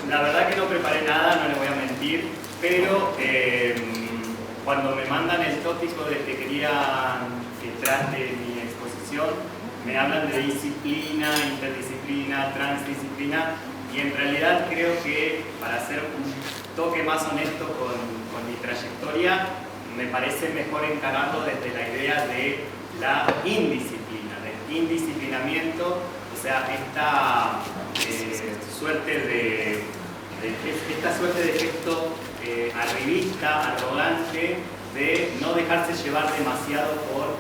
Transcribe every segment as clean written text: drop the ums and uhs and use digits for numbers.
La verdad que no preparé nada, no les voy a mentir, pero cuando me mandan el tópico de que querían que trate mi exposición, me hablan de disciplina, interdisciplina, transdisciplina, y en realidad creo que para hacer un toque más honesto con mi trayectoria, me parece mejor encararlo desde la idea de la indisciplina, del indisciplinamiento, o sea, esta suerte de gesto arribista, arrogante, de no dejarse llevar demasiado por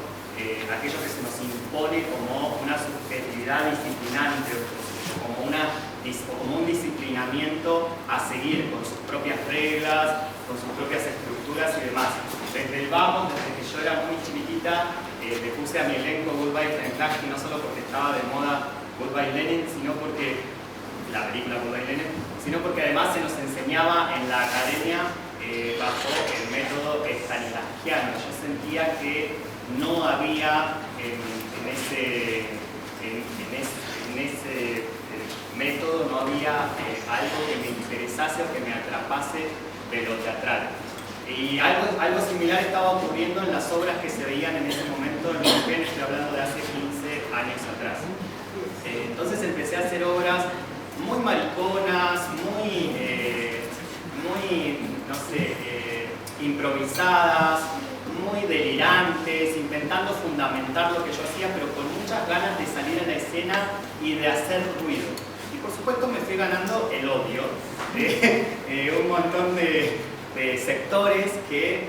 aquello que se nos impone como una subjetividad disciplinar, como un disciplinamiento a seguir con sus propias reglas, con sus propias estructuras y demás. Desde el vamos, desde que yo era muy chiquitita, le puse a mi elenco Goodbye Lenin, no solo porque estaba de moda Goodbye Lenin, sino porque la película Goodbye Lenin, sino porque además se nos enseñaba en la academia bajo el método stanislavskiano. Yo sentía que no había en ese método, no había algo que me interesase o que me atrapase de lo teatral. Y algo similar estaba ocurriendo en las obras que se veían en ese momento en Neuquén, estoy hablando de hace 15 años atrás. Entonces empecé a hacer obras muy mariconas, muy no sé, improvisadas, muy delirantes, intentando fundamentar lo que yo hacía, pero con muchas ganas de salir a la escena y de hacer ruido. Y por supuesto me fui ganando el odio de un montón de sectores que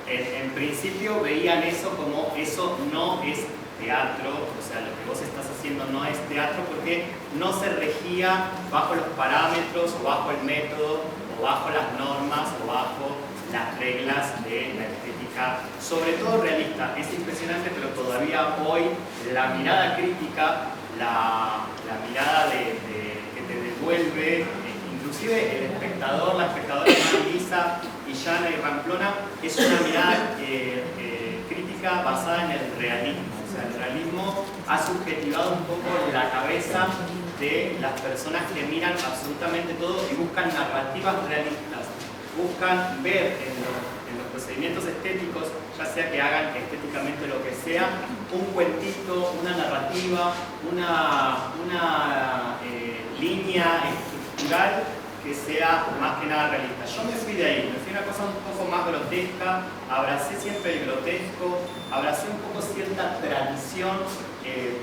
en principio veían eso como eso no es teatro, o sea, lo que vos estás haciendo no es teatro porque no se regía bajo los parámetros o bajo el método o bajo las normas o bajo las reglas de la estética, sobre todo realista. Es impresionante, pero todavía hoy la mirada crítica, la mirada que te devuelve, inclusive el espectador, la espectadora más lisa y llana y ramplona, es una mirada crítica basada en el realismo. O sea, el realismo ha subjetivado un poco la cabeza de las personas que miran absolutamente todo y buscan narrativas realistas, buscan ver en los procedimientos estéticos, ya sea que hagan estéticamente lo que sea, un cuentito, una narrativa, una línea estructural que sea más que nada realista. Yo me fui de ahí, me fui a una cosa un poco más grotesca, abracé siempre el grotesco, abracé un poco cierta tradición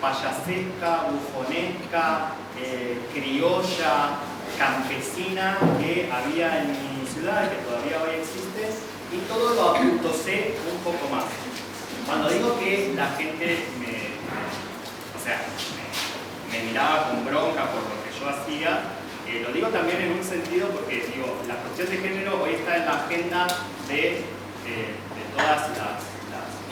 payasesca, bufonesca, criolla, campesina que había en mi ciudad, que todavía hoy existe, y todo lo apuntosé un poco más. Cuando digo que la gente me miraba con bronca por lo que yo hacía, lo digo también en un sentido porque digo, la cuestión de género hoy está en la agenda de todas las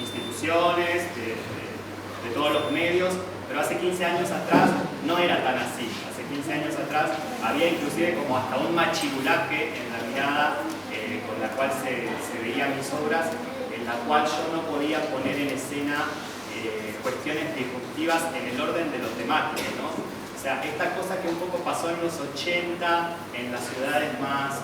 instituciones, de todos los medios, pero hace 15 años atrás no era tan así. Hace 15 años atrás había inclusive como hasta un machirulaje en la mirada con la cual se veían mis obras, en la cual yo no podía poner en escena cuestiones disruptivas en el orden de lo temático, ¿no? O sea, esta cosa que un poco pasó en los 80 en las ciudades más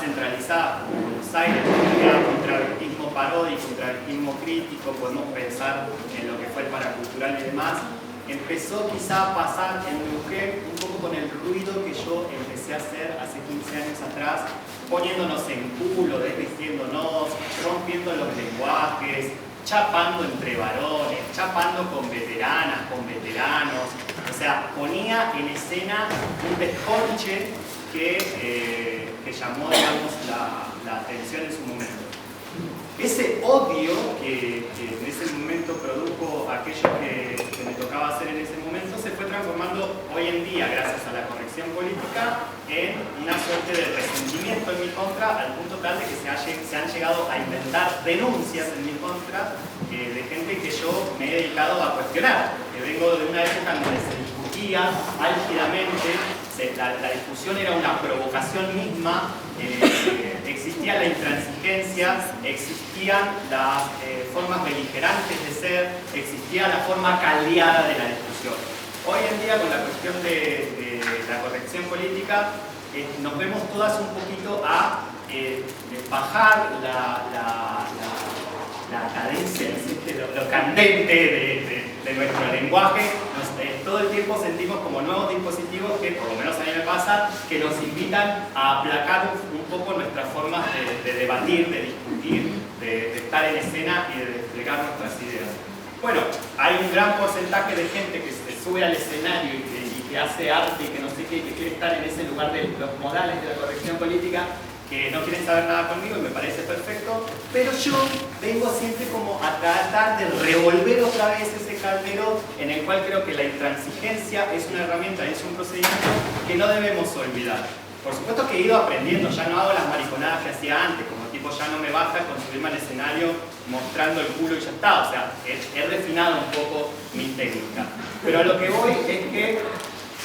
centralizadas, como Buenos Aires, donde había un travestismo paródico, un travestismo crítico, podemos pensar en lo que fue el paracultural y demás, empezó quizá a pasar en Neuquén un poco con el ruido que yo empecé a hacer hace 15 años atrás, poniéndonos en culo, desvistiéndonos, rompiendo los lenguajes, chapando entre varones, chapando con veteranas, con veteranos. O sea, ponía en escena un desconche que llamó, digamos, la atención en su momento. Ese odio que en ese momento produjo aquello que me tocaba hacer en ese momento se fue transformando hoy en día, gracias a la corrección política, en una suerte de resentimiento en mi contra, al punto tal de que se han llegado a inventar denuncias en mi contra de gente que yo me he dedicado a cuestionar. Que vengo de una época en donde se discutía álgidamente, la discusión era una provocación misma, existía la intransigencia, existían las formas beligerantes de ser, existía la forma caldeada de la discusión. hoy en día con la cuestión de la corrección política, nos vemos todas un poquito a bajar la cadencia, lo candente de nuestro lenguaje. Todo el tiempo sentimos como nuevos dispositivos que, por lo menos a mí me pasa, que nos invitan a aplacar un poco nuestras formas de debatir, de discutir, de estar en escena y de desplegar nuestras ideas. Bueno, hay un gran porcentaje de gente que se sube al escenario y que hace arte y que no sé qué, que quiere estar en ese lugar de los modales de la corrección política, que no quieren saber nada conmigo y me parece perfecto, pero yo vengo siempre como a tratar de revolver otra vez ese caldero en el cual creo que la intransigencia es una herramienta, es un procedimiento que no debemos olvidar. Por supuesto que he ido aprendiendo, ya no hago las mariconadas que hacía antes, como tipo ya no me basta con subirme al escenario mostrando el culo y ya está, o sea, he refinado un poco mi técnica. Pero a lo que voy es que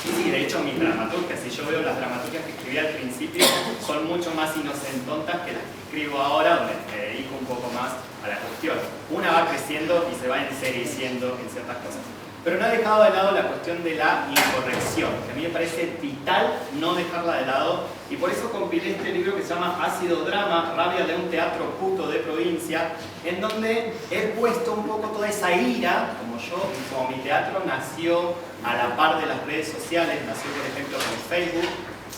sí, de hecho mis dramaturgias, si yo veo las dramaturgias que escribí al principio, son mucho más inocentontas que las que escribo ahora, donde me dedico un poco más a la cuestión. Una va creciendo y se va ensericiendo en ciertas cosas. Pero no he dejado de lado la cuestión de la incorrección, que a mí me parece vital no dejarla de lado, y por eso compilé este libro que se llama Ácido Drama, Rabia de un teatro puto de provincia, en donde he puesto un poco toda esa ira, como mi teatro nació a la par de las redes sociales, nació por ejemplo con Facebook.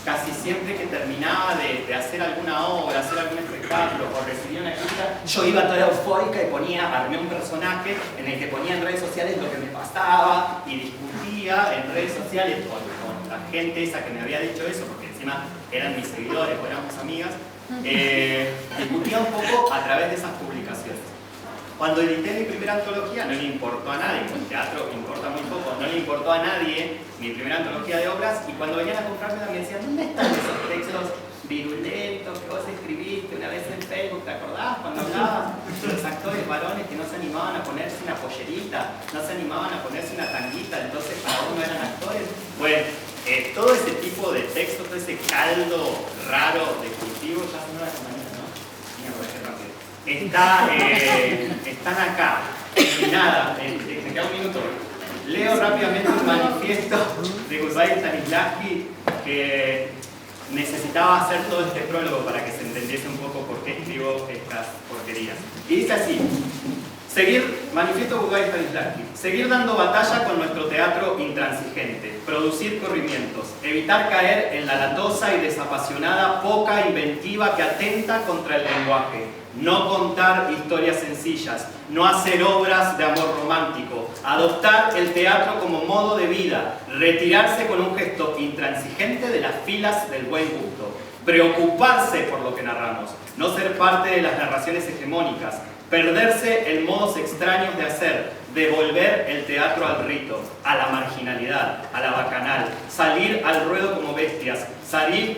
Casi siempre que terminaba de hacer alguna obra, hacer algún espectáculo o recibía una crítica, yo iba toda eufórica y armé un personaje en el que ponía en redes sociales lo que me pasaba y discutía en redes sociales con la gente esa que me había dicho eso, porque encima eran mis seguidores o éramos amigas, discutía un poco a través de esas publicaciones. Cuando edité mi primera antología no le importó a nadie, el teatro importa muy poco, no le importó a nadie mi primera antología de obras, y cuando venían a comprármela me decían, ¿dónde están esos textos virulentos que vos escribiste una vez en Facebook? ¿Te acordás cuando hablabas de los actores varones que no se animaban a ponerse una pollerita, no se animaban a ponerse una tanguita, entonces para vos no eran actores? Bueno, todo ese tipo de texto, todo ese caldo raro de cultivo, ya son las mañanas, ¿no? Mira, por ejemplo, rápido. Están acá. Y nada, me queda un minuto. Leo rápidamente un manifiesto de Gurbay Stanislavski que necesitaba hacer todo este prólogo para que se entendiese un poco por qué escribo estas porquerías. Y dice así: manifiesto Gurbay Stanislavski, seguir dando batalla con nuestro teatro intransigente, producir corrimientos, evitar caer en la latosa y desapasionada poca inventiva que atenta contra el lenguaje, no contar historias sencillas, no hacer obras de amor romántico, adoptar el teatro como modo de vida, retirarse con un gesto intransigente de las filas del buen gusto, preocuparse por lo que narramos, no ser parte de las narraciones hegemónicas, perderse en modos extraños de hacer, devolver el teatro al rito, a la marginalidad, a la bacanal, salir al ruedo como bestias, salir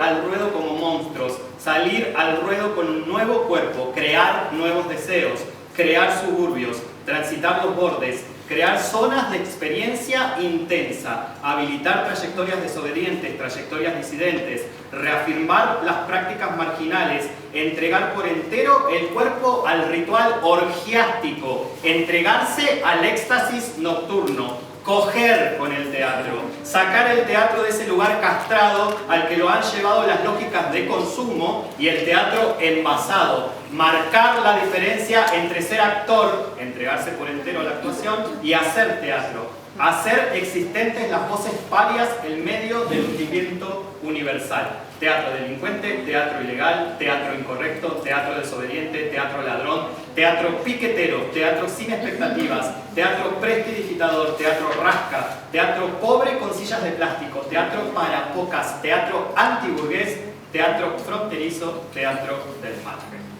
al ruedo como monstruos, salir al ruedo con un nuevo cuerpo, crear nuevos deseos, crear suburbios, transitar los bordes, crear zonas de experiencia intensa, habilitar trayectorias desobedientes, trayectorias disidentes, reafirmar las prácticas marginales, entregar por entero el cuerpo al ritual orgiástico, entregarse al éxtasis nocturno, coger con el teatro, sacar el teatro de ese lugar castrado al que lo han llevado las lógicas de consumo y el teatro envasado, marcar la diferencia entre ser actor, entregarse por entero a la actuación, y hacer teatro, hacer existentes las voces parias en medio del hundimiento universal. Teatro delincuente, teatro ilegal, teatro incorrecto, teatro desobediente, teatro ladrón, teatro piquetero, teatro sin expectativas, teatro prestidigitador, teatro rasca, teatro pobre con sillas de plástico, teatro para pocas, teatro antiburgués, teatro fronterizo, teatro del margen.